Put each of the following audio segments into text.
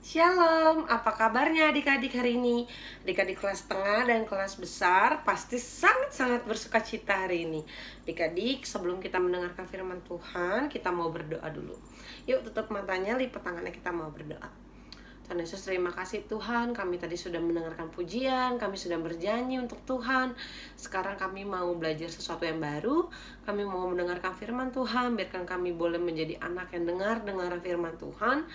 Shalom, apa kabarnya adik-adik hari ini? Adik-adik kelas tengah dan kelas besar pasti sangat-sangat bersuka cita hari ini. Adik-adik, sebelum kita mendengarkan firman Tuhan, kita mau berdoa dulu. Yuk tutup matanya, lipat tangannya, kita mau berdoa. Tuhan Yesus, terima kasih Tuhan, kami tadi sudah mendengarkan pujian, kami sudah berjanji untuk Tuhan. Sekarang kami mau belajar sesuatu yang baru, kami mau mendengarkan firman Tuhan. Biarkan kami boleh menjadi anak yang dengar firman Tuhan.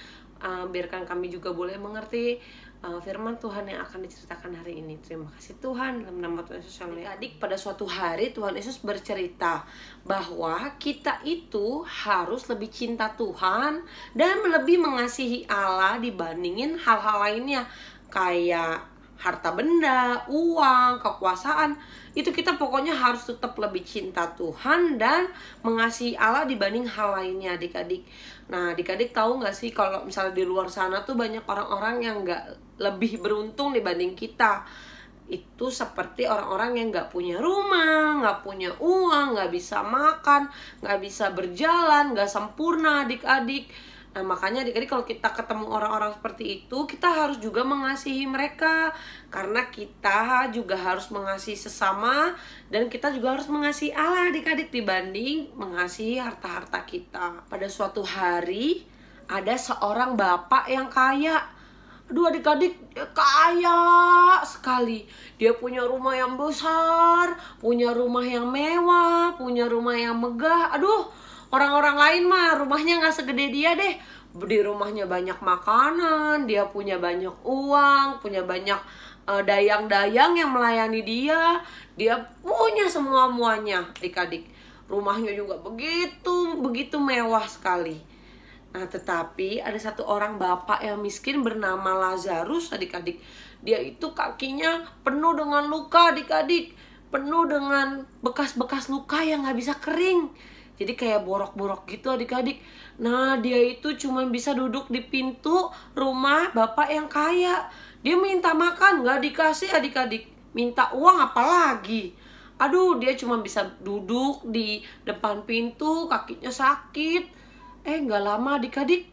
Biarkan kami juga boleh mengerti firman Tuhan yang akan diceritakan hari ini. Terima kasih Tuhan, dalam nama Tuhan Yesus. Adik, pada suatu hari Tuhan Yesus bercerita bahwa kita itu harus lebih cinta Tuhan dan lebih mengasihi Allah dibandingin hal-hal lainnya, kayak harta benda, uang, kekuasaan. Itu kita pokoknya harus tetap lebih cinta Tuhan dan mengasihi Allah dibanding hal lainnya, adik-adik. Nah, adik-adik tahu nggak sih kalau misalnya di luar sana tuh banyak orang-orang yang nggak lebih beruntung dibanding kita. Itu seperti orang-orang yang nggak punya rumah, nggak punya uang, nggak bisa makan, nggak bisa berjalan, nggak sempurna, adik-adik. Nah, makanya adik-adik kalau kita ketemu orang-orang seperti itu, kita harus juga mengasihi mereka. Karena kita juga harus mengasihi sesama, dan kita juga harus mengasihi Allah adik-adik dibanding mengasihi harta-harta kita. Pada suatu hari, ada seorang bapak yang kaya. Aduh adik-adik, dia kaya sekali. Dia punya rumah yang besar, punya rumah yang mewah, punya rumah yang megah. Aduh, orang-orang lain mah rumahnya gak segede dia deh. Di rumahnya banyak makanan, dia punya banyak uang, punya banyak dayang-dayang yang melayani dia. Dia punya semua-muanya, adik-adik. Rumahnya juga begitu mewah sekali. Nah, tetapi ada satu orang bapak yang miskin bernama Lazarus, adik-adik. Dia itu kakinya penuh dengan luka, adik-adik. Penuh dengan bekas-bekas luka yang gak bisa kering. Jadi kayak borok-borok gitu, adik-adik. Nah, dia itu cuma bisa duduk di pintu rumah bapak yang kaya. Dia minta makan, gak dikasih, adik-adik. Minta uang apalagi. Aduh, dia cuma bisa duduk di depan pintu, kakinya sakit. Gak lama, adik-adik,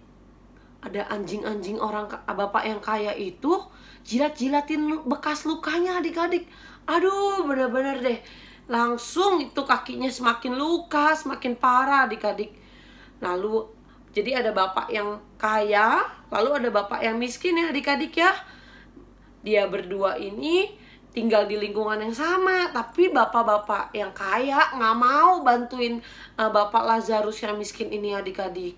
ada anjing-anjing orang bapak yang kaya itu jilat-jilatin bekas lukanya, adik-adik. Aduh, bener-bener deh. Langsung itu kakinya semakin luka, semakin parah, adik-adik. Lalu, jadi ada bapak yang kaya, lalu ada bapak yang miskin ya, adik-adik ya. Dia berdua ini tinggal di lingkungan yang sama, tapi bapak-bapak yang kaya nggak mau bantuin bapak Lazarus yang miskin ini, adik-adik.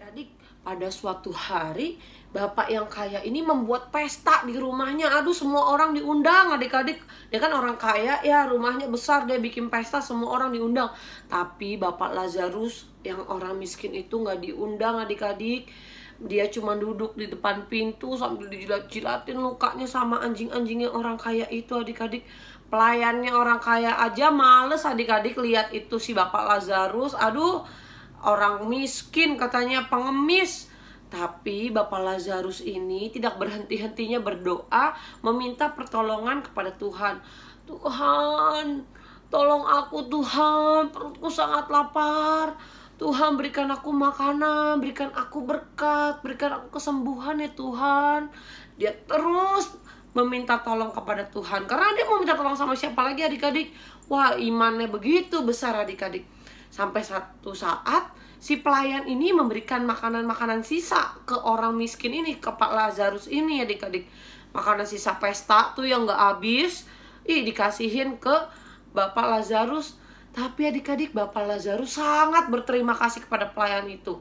Pada suatu hari, bapak yang kaya ini membuat pesta di rumahnya. Aduh, semua orang diundang, adik-adik. Dia kan orang kaya ya, rumahnya besar, dia bikin pesta, semua orang diundang. Tapi bapak Lazarus yang orang miskin itu nggak diundang, adik-adik. Dia cuma duduk di depan pintu sambil dijilat-jilatin lukanya sama anjing-anjing yang orang kaya itu, adik-adik. Pelayannya orang kaya aja males, adik-adik, lihat itu si bapak Lazarus. Aduh, orang miskin katanya pengemis. Tapi bapak Lazarus ini tidak berhenti-hentinya berdoa, meminta pertolongan kepada Tuhan. Tuhan, tolong aku Tuhan, perutku sangat lapar. Tuhan, berikan aku makanan, berikan aku berkat, berikan aku kesembuhan ya Tuhan. Dia terus meminta tolong kepada Tuhan. Karena dia mau minta tolong sama siapa lagi, adik-adik? Wah, imannya begitu besar, adik-adik. Sampai satu saat si pelayan ini memberikan makanan-makanan sisa ke orang miskin ini, ke Pak Lazarus ini, adik-adik. Makanan sisa pesta tuh yang gak habis, dikasihin ke Bapak Lazarus. Tapi adik-adik, Bapak Lazarus sangat berterima kasih kepada pelayan itu.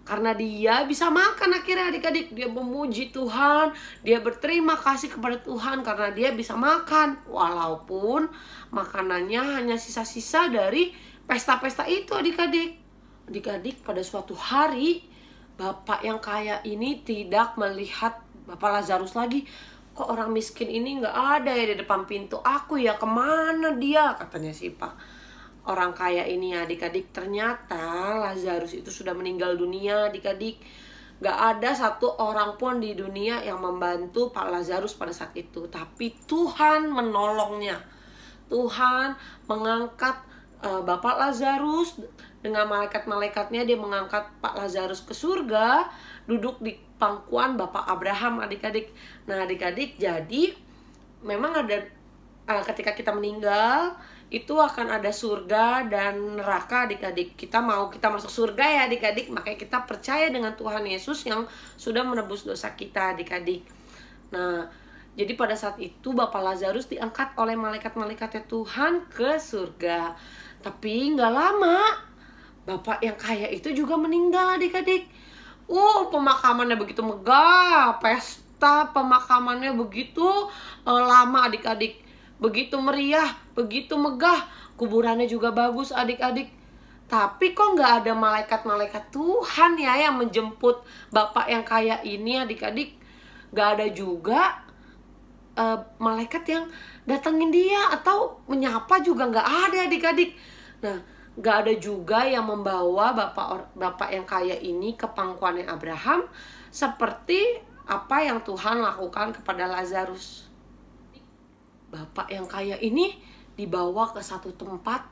Karena dia bisa makan akhirnya, adik-adik. Dia memuji Tuhan, dia berterima kasih kepada Tuhan karena dia bisa makan. Walaupun makanannya hanya sisa-sisa dari pesta-pesta itu, adik-adik. Adik-adik, pada suatu hari, bapak yang kaya ini tidak melihat Bapak Lazarus lagi. Kok orang miskin ini gak ada ya di depan pintu aku ya, kemana dia, katanya si Pak. Orang kaya ini, adik-adik, ternyata Lazarus itu sudah meninggal dunia, adik-adik. Gak ada satu orang pun di dunia yang membantu Pak Lazarus pada saat itu. Tapi Tuhan menolongnya. Tuhan mengangkat Bapak Lazarus dengan malaikat-malaikatnya dia mengangkat Pak Lazarus ke surga, duduk di pangkuan Bapak Abraham, adik-adik. Nah adik-adik, jadi memang ada ketika kita meninggal itu akan ada surga dan neraka, adik-adik. Kita masuk surga ya adik-adik, makanya kita percaya dengan Tuhan Yesus yang sudah menebus dosa kita, adik-adik. Nah jadi pada saat itu Bapak Lazarus diangkat oleh malaikat-malaikatnya Tuhan ke surga. Tapi nggak lama Bapak yang kaya itu juga meninggal, adik-adik. Pemakamannya begitu megah, pesta pemakamannya begitu lama, adik-adik. Begitu meriah, begitu megah, kuburannya juga bagus, adik-adik. Tapi kok nggak ada malaikat-malaikat Tuhan ya yang menjemput Bapak yang kaya ini, adik-adik. Nggak ada juga malaikat yang datengin dia atau menyapa juga nggak ada, adik-adik. Nah, nggak ada juga yang membawa Bapak yang kaya ini ke pangkuannya Abraham seperti apa yang Tuhan lakukan kepada Lazarus. Bapak yang kaya ini dibawa ke satu tempat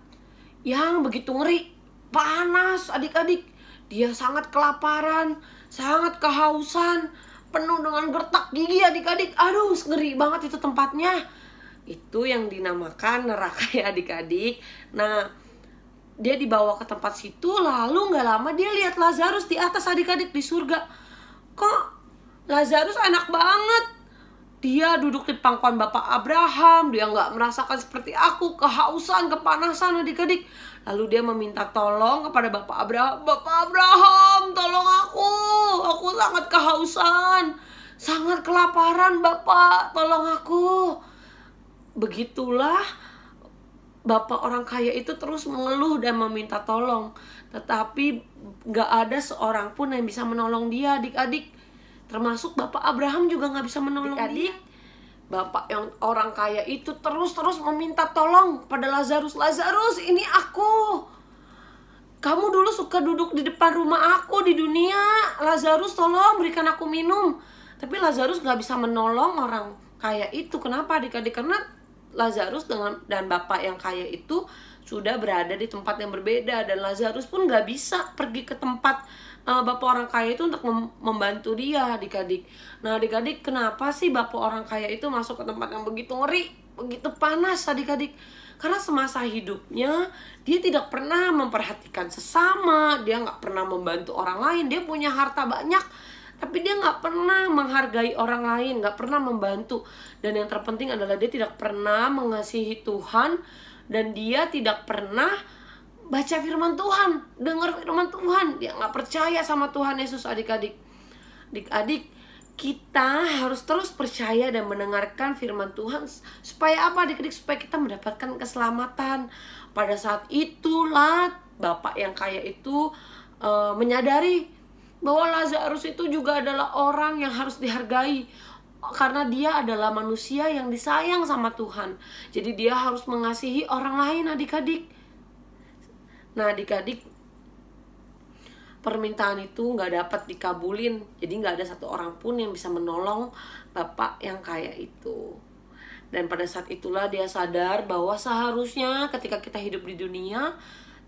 yang begitu ngeri, panas, adik-adik. Dia sangat kelaparan, sangat kehausan, penuh dengan gertak gigi, adik-adik. Aduh, ngeri banget itu tempatnya. Itu yang dinamakan neraka ya adik-adik. Nah, dia dibawa ke tempat situ, lalu gak lama dia lihat Lazarus di atas, adik-adik, di surga. Kok Lazarus enak banget, dia duduk di pangkuan Bapak Abraham. Dia gak merasakan seperti aku, kehausan, kepanasan, adik-adik. Lalu dia meminta tolong kepada Bapak Abraham. Bapak Abraham, tolong aku sangat kehausan, sangat kelaparan, Bapak, tolong aku. Begitulah Bapak orang kaya itu terus mengeluh dan meminta tolong. Tetapi gak ada seorang pun yang bisa menolong dia, adik-adik. Termasuk Bapak Abraham juga gak bisa menolong dia. Bapak yang orang kaya itu terus meminta tolong pada Lazarus. Lazarus, ini aku. Kamu dulu suka duduk di depan rumah aku di dunia. Lazarus, tolong berikan aku minum. Tapi Lazarus gak bisa menolong orang kaya itu. Kenapa, adik-adik? Karena Lazarus dan Bapak yang kaya itu sudah berada di tempat yang berbeda. Dan Lazarus pun gak bisa pergi ke tempat Bapak orang kaya itu untuk membantu dia, adik-adik. Nah adik-adik, kenapa sih Bapak orang kaya itu masuk ke tempat yang begitu ngeri, begitu panas, adik-adik? Karena semasa hidupnya dia tidak pernah memperhatikan sesama. Dia gak pernah membantu orang lain. Dia punya harta banyak, tapi dia gak pernah menghargai orang lain, gak pernah membantu. Dan yang terpenting adalah dia tidak pernah mengasihi Tuhan. Dan dia tidak pernah baca firman Tuhan, dengar firman Tuhan. Dia gak percaya sama Tuhan Yesus, adik-adik. Adik-adik, kita harus terus percaya dan mendengarkan firman Tuhan. Supaya apa, adik-adik? Supaya kita mendapatkan keselamatan. Pada saat itulah Bapak yang kaya itu menyadari bahwa Lazarus itu juga adalah orang yang harus dihargai. Karena dia adalah manusia yang disayang sama Tuhan. Jadi dia harus mengasihi orang lain, adik-adik. Nah adik-adik, permintaan itu gak dapat dikabulin. Jadi gak ada satu orang pun yang bisa menolong Bapak yang kaya itu. Dan pada saat itulah dia sadar bahwa seharusnya ketika kita hidup di dunia,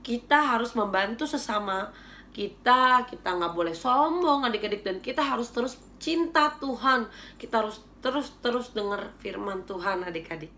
kita harus membantu sesama kita. Kita gak boleh sombong, adik-adik. Dan kita harus terus cinta Tuhan. Kita harus terus dengar firman Tuhan, adik-adik.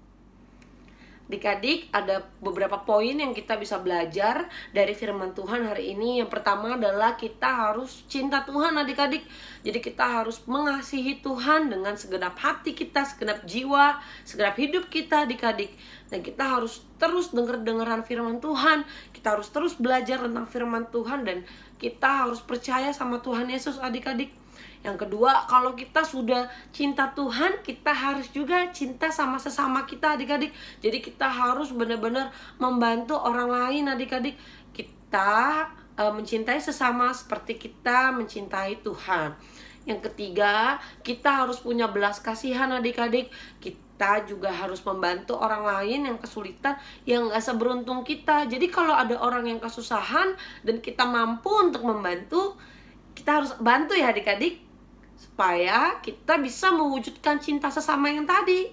Adik-adik, ada beberapa poin yang kita bisa belajar dari firman Tuhan hari ini. Yang pertama adalah kita harus cinta Tuhan, adik-adik. Jadi kita harus mengasihi Tuhan dengan segenap hati kita, segenap jiwa, segenap hidup kita, adik-adik. Dan kita harus terus dengar-dengaran firman Tuhan. Kita harus terus belajar tentang firman Tuhan. Dan kita harus percaya sama Tuhan Yesus, adik-adik. Yang kedua, kalau kita sudah cinta Tuhan, kita harus juga cinta sama sesama kita, adik-adik. Jadi kita harus benar-benar membantu orang lain, adik-adik. Kita mencintai sesama seperti kita mencintai Tuhan. Yang ketiga, kita harus punya belas kasihan, adik-adik. Kita juga harus membantu orang lain yang kesulitan, yang gak seberuntung kita. Jadi kalau ada orang yang kesusahan dan kita mampu untuk membantu, kita harus bantu ya adik-adik, supaya kita bisa mewujudkan cinta sesama yang tadi.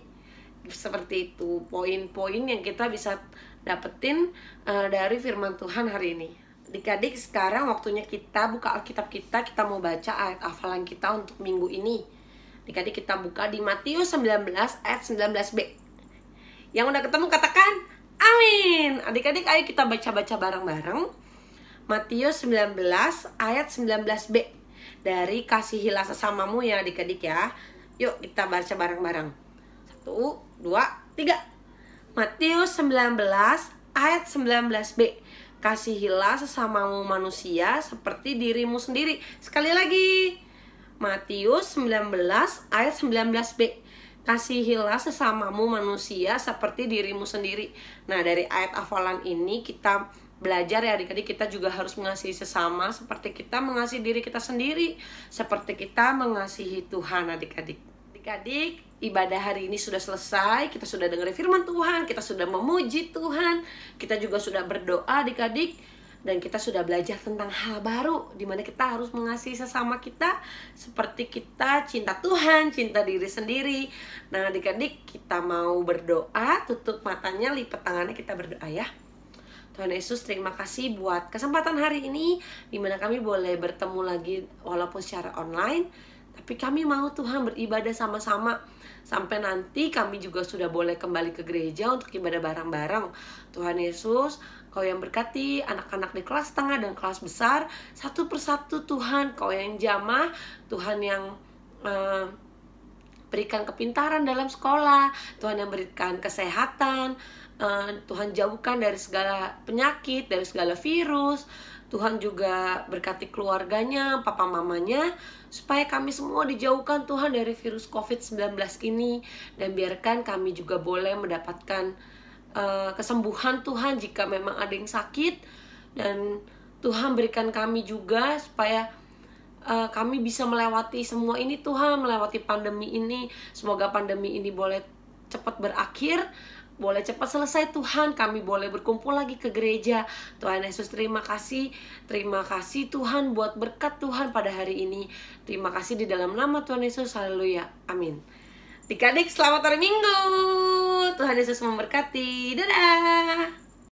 Seperti itu poin-poin yang kita bisa dapetin dari firman Tuhan hari ini. Adik-adik, sekarang waktunya kita buka Alkitab kita mau baca ayat hafalan kita untuk minggu ini. Adik-adik, kita buka di Matius 19 ayat 19b. Yang udah ketemu katakan amin. Adik-adik, ayo kita baca-baca bareng-bareng. Matius 19 ayat 19b. Dari kasihilah sesamamu ya adik-adik ya. Yuk kita baca bareng-bareng. 1, 2, 3. Matius 19 ayat 19b. Kasihilah sesamamu manusia seperti dirimu sendiri. Sekali lagi. Matius 19 ayat 19b. Kasihilah sesamamu manusia seperti dirimu sendiri. Nah, dari ayat hafalan ini kita belajar ya adik-adik, kita juga harus mengasihi sesama seperti kita mengasihi diri kita sendiri, seperti kita mengasihi Tuhan adik-adik. Adik-adik, ibadah hari ini sudah selesai. Kita sudah dengar firman Tuhan, kita sudah memuji Tuhan, kita juga sudah berdoa adik-adik, dan kita sudah belajar tentang hal baru, dimana kita harus mengasihi sesama kita seperti kita cinta Tuhan, cinta diri sendiri. Nah adik-adik, kita mau berdoa, tutup matanya, lipat tangannya, kita berdoa ya. Tuhan Yesus, terima kasih buat kesempatan hari ini, dimana kami boleh bertemu lagi walaupun secara online. Tapi kami mau Tuhan beribadah sama-sama. Sampai nanti kami juga sudah boleh kembali ke gereja untuk ibadah bareng-bareng. Tuhan Yesus, Kau yang berkati anak-anak di kelas tengah dan kelas besar. Satu persatu Tuhan, Kau yang jamah. Tuhan yang berikan kepintaran dalam sekolah. Tuhan yang berikan kesehatan. Tuhan jauhkan dari segala penyakit, dari segala virus. Tuhan juga berkati keluarganya, papa mamanya, supaya kami semua dijauhkan Tuhan dari virus COVID-19 ini. Dan biarkan kami juga boleh mendapatkan kesembuhan Tuhan jika memang ada yang sakit. Dan Tuhan berikan kami juga supaya kami bisa melewati semua ini Tuhan, melewati pandemi ini. Semoga pandemi ini boleh cepat berakhir, boleh cepat selesai Tuhan. Kami boleh berkumpul lagi ke gereja. Tuhan Yesus, terima kasih Tuhan buat berkat Tuhan pada hari ini. Terima kasih di dalam nama Tuhan Yesus, haleluya, amin. Adik-adik, selamat hari Minggu. Tuhan Yesus memberkati. Dadah.